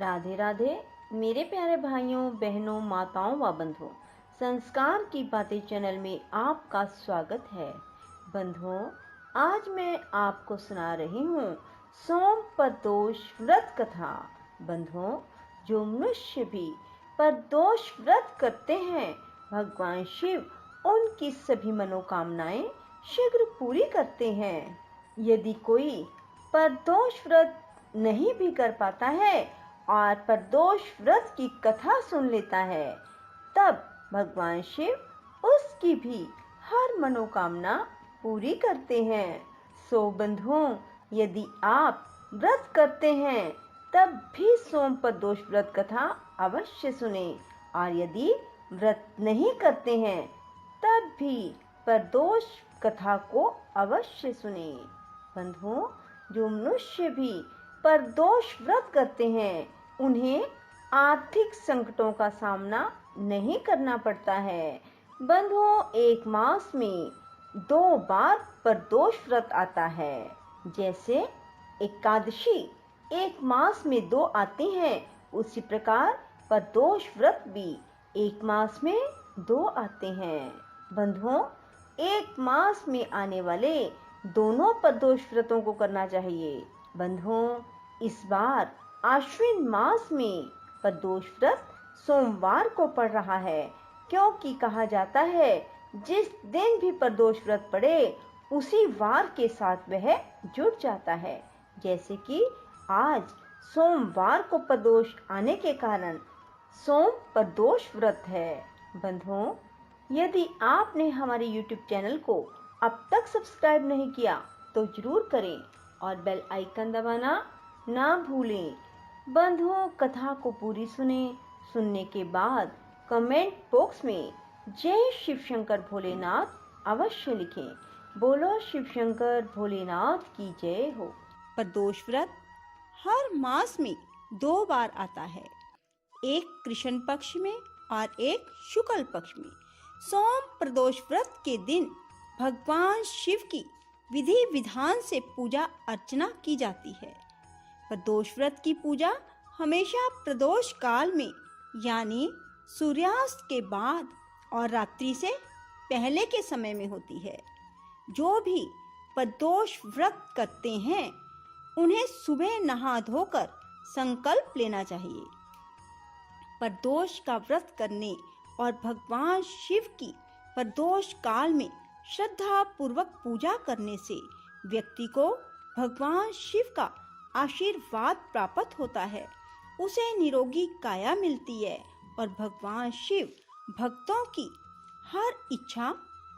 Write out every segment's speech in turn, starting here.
राधे राधे मेरे प्यारे भाइयों बहनों माताओं व बंधुओं, संस्कार की बातें चैनल में आपका स्वागत है। बंधुओं, आज मैं आपको सुना रही हूँ सोम प्रदोष व्रत कथा। बंधुओं, जो मनुष्य भी प्रदोष व्रत करते हैं, भगवान शिव उनकी सभी मनोकामनाएं शीघ्र पूरी करते हैं। यदि कोई प्रदोष व्रत नहीं भी कर पाता है और प्रदोष व्रत की कथा सुन लेता है, तब भगवान शिव उसकी भी हर मनोकामना पूरी करते हैं। सो बंधुओं, यदि आप व्रत करते हैं तब भी सोम प्रदोष व्रत कथा अवश्य सुने, और यदि व्रत नहीं करते हैं तब भी प्रदोष कथा को अवश्य सुने। बंधुओं, जो मनुष्य भी प्रदोष व्रत करते हैं, उन्हें आर्थिक संकटों का सामना नहीं करना पड़ता है। बंधुओं, एक मास में 2 बार प्रदोष व्रत आता है। जैसे एकादशी एक मास में 2 आती हैं, उसी प्रकार प्रदोष व्रत भी एक मास में 2 आते हैं। बंधुओं, एक मास में आने वाले दोनों प्रदोष व्रतों को करना चाहिए। बंधुओं, इस बार आश्विन मास में प्रदोष व्रत सोमवार को पड़ रहा है, क्योंकि कहा जाता है जिस दिन भी प्रदोष व्रत पड़े उसी वार के साथ वह जुड़ जाता है। जैसे कि आज सोमवार को प्रदोष आने के कारण सोम प्रदोष व्रत है। बंधुओं, यदि आपने हमारे YouTube चैनल को अब तक सब्सक्राइब नहीं किया तो जरूर करें और बेल आइकन दबाना ना भूलें। बंधुओं, कथा को पूरी सुनने के बाद कमेंट बॉक्स में जय शिव शंकर भोलेनाथ अवश्य लिखें। बोलो शिव शंकर भोलेनाथ की जय हो। प्रदोष व्रत हर मास में 2 बार आता है, एक कृष्ण पक्ष में और एक शुक्ल पक्ष में। सोम प्रदोष व्रत के दिन भगवान शिव की विधि विधान से पूजा अर्चना की जाती है। प्रदोष व्रत की पूजा हमेशा प्रदोष काल में, यानी सूर्यास्त के बाद और रात्रि से पहले के समय में होती है। जो भी प्रदोष व्रत करते हैं, उन्हें सुबह नहा धोकर संकल्प लेना चाहिए। प्रदोष का व्रत करने और भगवान शिव की प्रदोष काल में श्रद्धा पूर्वक पूजा करने से व्यक्ति को भगवान शिव का आशीर्वाद प्राप्त होता है, उसे निरोगी काया मिलती है और भगवान शिव भक्तों की हर इच्छा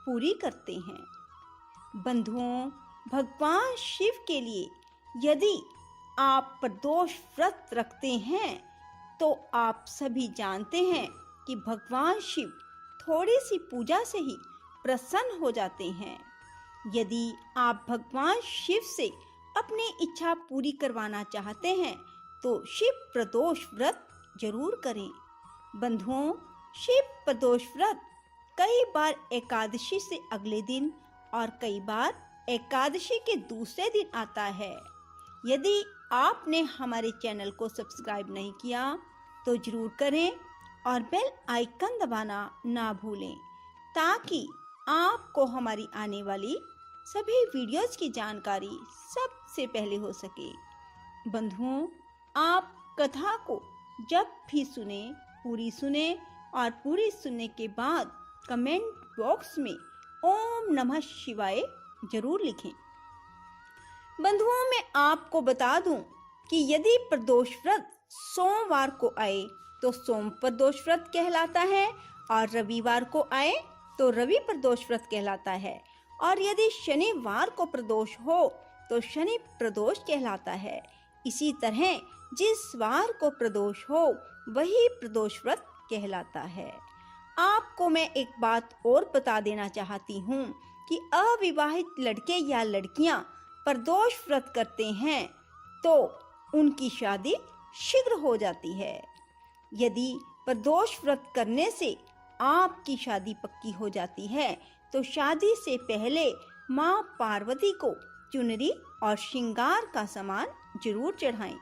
पूरी करते हैं। बंधुओं, भगवान शिव के लिए यदि आप प्रदोष व्रत रखते हैं तो आप सभी जानते हैं कि भगवान शिव थोड़ी सी पूजा से ही प्रसन्न हो जाते हैं। यदि आप भगवान शिव से अपनी इच्छा पूरी करवाना चाहते हैं तो शिव प्रदोष व्रत जरूर करें। बंधुओं, शिव प्रदोष व्रत कई बार एकादशी से अगले दिन और कई बार एकादशी के दूसरे दिन आता है। यदि आपने हमारे चैनल को सब्सक्राइब नहीं किया तो जरूर करें और बेल आइकन दबाना ना भूलें, ताकि आपको हमारी आने वाली सभी वीडियोस की जानकारी सबसे पहले हो सके। बंधुओं, आप कथा को जब भी सुने, पूरी सुने और पूरी सुनने के बाद कमेंट बॉक्स में ओम नमः शिवाय जरूर लिखें। बंधुओं, मैं आपको बता दूं कि यदि प्रदोष व्रत सोमवार को आए तो सोम प्रदोष व्रत कहलाता है, और रविवार को आए तो रवि प्रदोष व्रत कहलाता है, और यदि शनिवार को प्रदोष हो तो शनि प्रदोष कहलाता है। इसी तरह जिस वार को प्रदोष हो वही प्रदोष व्रत कहलाता है। आपको मैं एक बात और बता देना चाहती हूँ कि अविवाहित लड़के या लड़कियाँ प्रदोष व्रत करते हैं तो उनकी शादी शीघ्र हो जाती है। यदि प्रदोष व्रत करने से आपकी शादी पक्की हो जाती है तो शादी से पहले माँ पार्वती को चुनरी और श्रृंगार का सामान जरूर चढ़ाएं।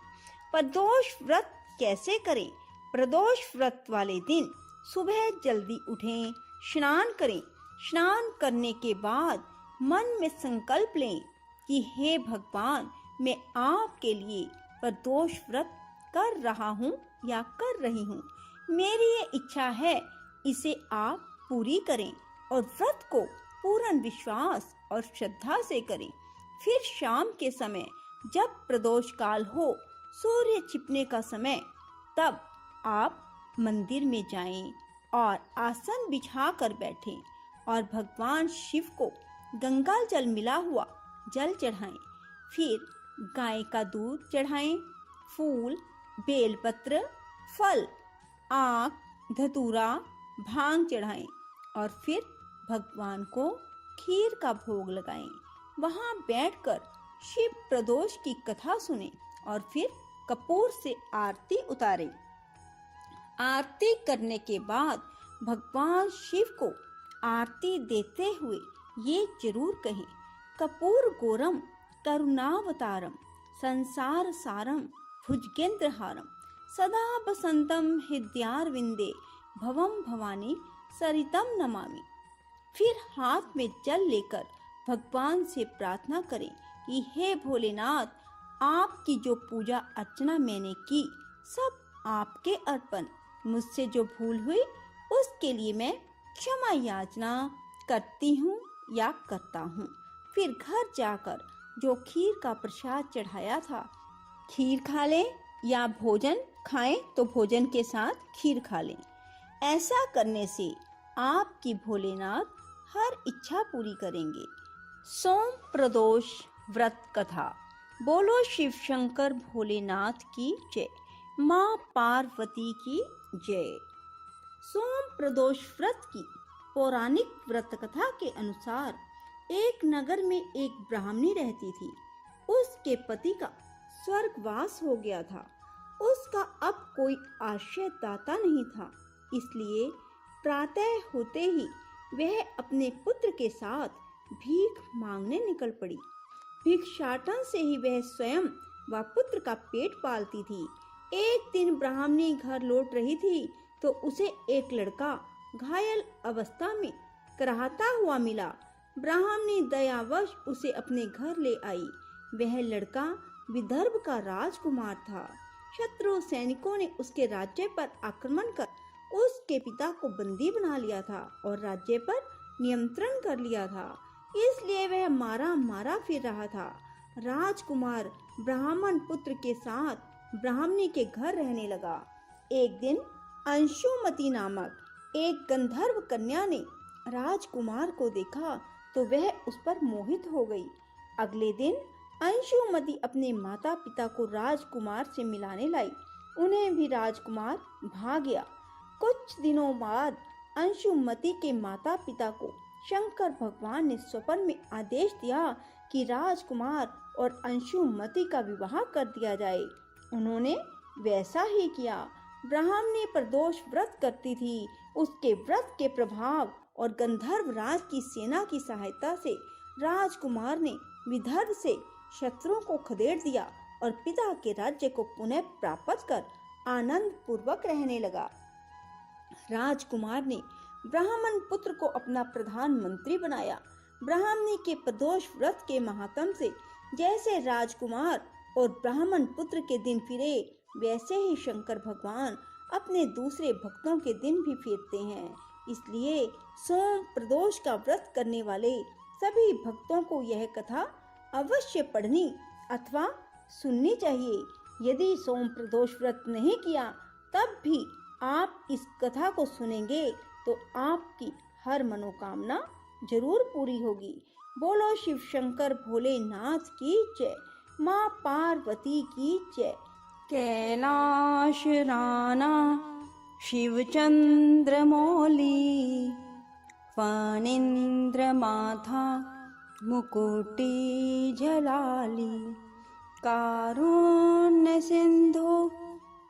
प्रदोष व्रत कैसे करें? प्रदोष व्रत वाले दिन सुबह जल्दी उठें, स्नान करें। स्नान करने के बाद मन में संकल्प लें कि हे भगवान, मैं आपके लिए प्रदोष व्रत कर रहा हूँ या कर रही हूँ। मेरी ये इच्छा है, इसे आप पूरी करें और व्रत को पूर्ण विश्वास और श्रद्धा से करें। फिर शाम के समय जब प्रदोष काल हो, सूर्य छिपने का समय, तब आप मंदिर में जाएं और आसन बिछाकर बैठें और भगवान शिव को गंगा जल मिला हुआ जल चढ़ाएं। फिर गाय का दूध चढ़ाएं, फूल, बेलपत्र, फल, आक, धतूरा, भांग चढ़ाएं और फिर भगवान को खीर का भोग लगाएं। वहां बैठकर शिव प्रदोष की कथा सुने और फिर कपूर से आरती उतारें। आरती करने के बाद भगवान शिव को आरती देते हुए ये जरूर कहें, कपूर गोरम करुणावतारम संसार सारम भुजगेंद्रहारम सदा बसंतम हृदयारविंदे भवम भवानी सरितम नमामि। फिर हाथ में जल लेकर भगवान से प्रार्थना करें कि हे भोलेनाथ, आपकी जो पूजा अर्चना मैंने की सब आपके अर्पण। मुझसे जो भूल हुई उसके लिए मैं क्षमा याचना करती हूँ या करता हूँ। फिर घर जाकर जो खीर का प्रसाद चढ़ाया था, खीर खा लें या भोजन खाएं तो भोजन के साथ खीर खा लें। ऐसा करने से आपकी भोलेनाथ हर इच्छा पूरी करेंगे। सोम प्रदोष व्रत कथा। बोलो शिव शंकर भोलेनाथ की जय, माँ पार्वती की जय। सोम प्रदोष व्रत की पौराणिक व्रत कथा के अनुसार एक नगर में एक ब्राह्मणी रहती थी। उसके पति का स्वर्गवास हो गया था। उसका अब कोई आश्रयदाता नहीं था, इसलिए प्रातः होते ही वह अपने पुत्र के साथ भीख मांगने निकल पड़ी। भिक्षाटन से ही वह स्वयं व पुत्र का पेट पालती थी। एक दिन ब्राह्मणी घर लौट रही थी तो उसे एक लड़का घायल अवस्था में कराहता हुआ मिला। ब्राह्मणी दयावश उसे अपने घर ले आई। वह लड़का विदर्भ का राजकुमार था। शत्रु सैनिकों ने उसके राज्य पर आक्रमण कर उसके पिता को बंदी बना लिया था और राज्य पर नियंत्रण कर लिया था, इसलिए वह मारा मारा फिर रहा था। राजकुमार ब्राह्मण पुत्र के साथ ब्राह्मणी के घर रहने लगा। एक दिन अंशुमति नामक एक गंधर्व कन्या ने राजकुमार को देखा तो वह उस पर मोहित हो गई। अगले दिन अंशुमति अपने माता पिता को राजकुमार से मिलाने लाई। उन्हें भी राजकुमार भा गया। कुछ दिनों बाद अंशुमति के माता पिता को शंकर भगवान ने स्वप्न में आदेश दिया कि राजकुमार और अंशुमति का विवाह कर दिया जाए। उन्होंने वैसा ही किया। ब्राह्मणी प्रदोष व्रत करती थी। उसके व्रत के प्रभाव और गंधर्व राज की सेना की सहायता से राजकुमार ने विदर्भ से शत्रुओं को खदेड़ दिया और पिता के राज्य को पुनः प्राप्त कर आनंद पूर्वक रहने लगा। राजकुमार ने ब्राह्मण पुत्र को अपना प्रधानमंत्री बनाया। ब्राह्मणी के प्रदोष व्रत के महात्म से जैसे राजकुमार और ब्राह्मण पुत्र के दिन फिरे, वैसे ही शंकर भगवान अपने दूसरे भक्तों के दिन भी फिरते हैं। इसलिए सोम प्रदोष का व्रत करने वाले सभी भक्तों को यह कथा अवश्य पढ़नी अथवा सुननी चाहिए। यदि सोम प्रदोष व्रत नहीं किया तब भी आप इस कथा को सुनेंगे तो आपकी हर मनोकामना जरूर पूरी होगी। बोलो शिव शंकर भोलेनाथ की जय, माँ पार्वती की जय। कैलाश राना शिवचंद्र मौली फणींद्र माथा मुकुटी झलाली कारुण्य सिंधु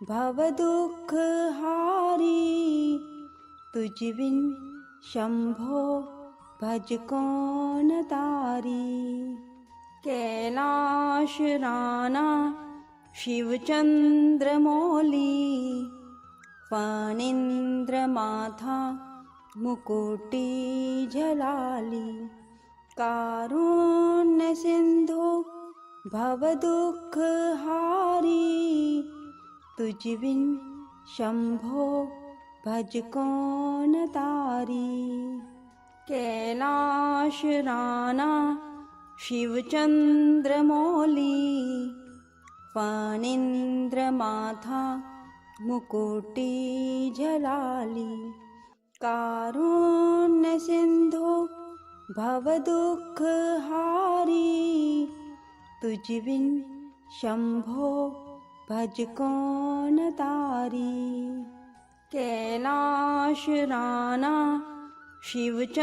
भव दुख हारी तुझ बिन शंभो भज कौन तारी। कैलाश राना शिवचन्द्रमौली फणीन्द्रमाथा मुकुटिजलाली कारुण्यसिन्धो भवदुःखहारी तुझ बिन शंभो भज कौन तारी। कैलाश राना शिवचन्द्रमौली फणीन्द्रमाथा मुकुटिजलाली कारुण्यसिन्धो भवदुःखहारी तुझ बिन शंभो भज कौन तारी। कैलाश राना शिवचन्द्रमौली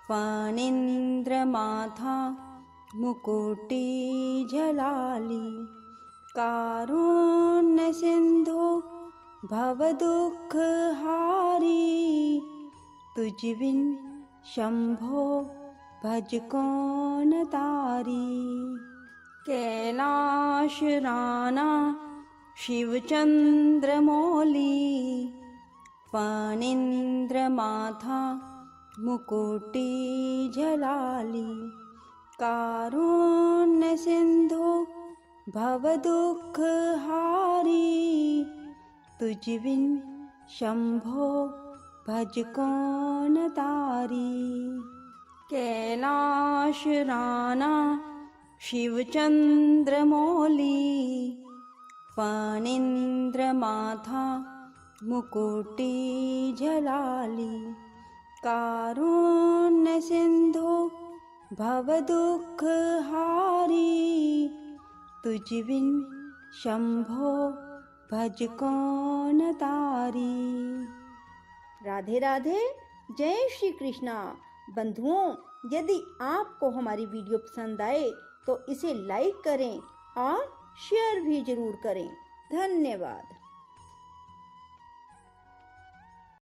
फणीन्द्रमाथा मुकुटिजलाली कारुण्यसिन्धो भवदुःखहारी तुझ बिन शंभो भज कौन तारी। कैलाश राना शिवचन्द्रमौली फणीन्द्रमाथा मुकुटिजलाली कारुण्यसिन्धो भवदुःखहारी तुझ बिन शंभो भज कौन तारी। कैलाश राना शिवचन्द्रमौली फणीन्द्रमाथा मुकुटिजलाली कारुण्यसिन्धो भवदुःखहारी तुझ बिन शंभो भज कौन तारी। राधे राधे, जय श्री कृष्णा। बंधुओं, यदि आपको हमारी वीडियो पसंद आए तो इसे लाइक करें और शेयर भी जरूर करें। धन्यवाद।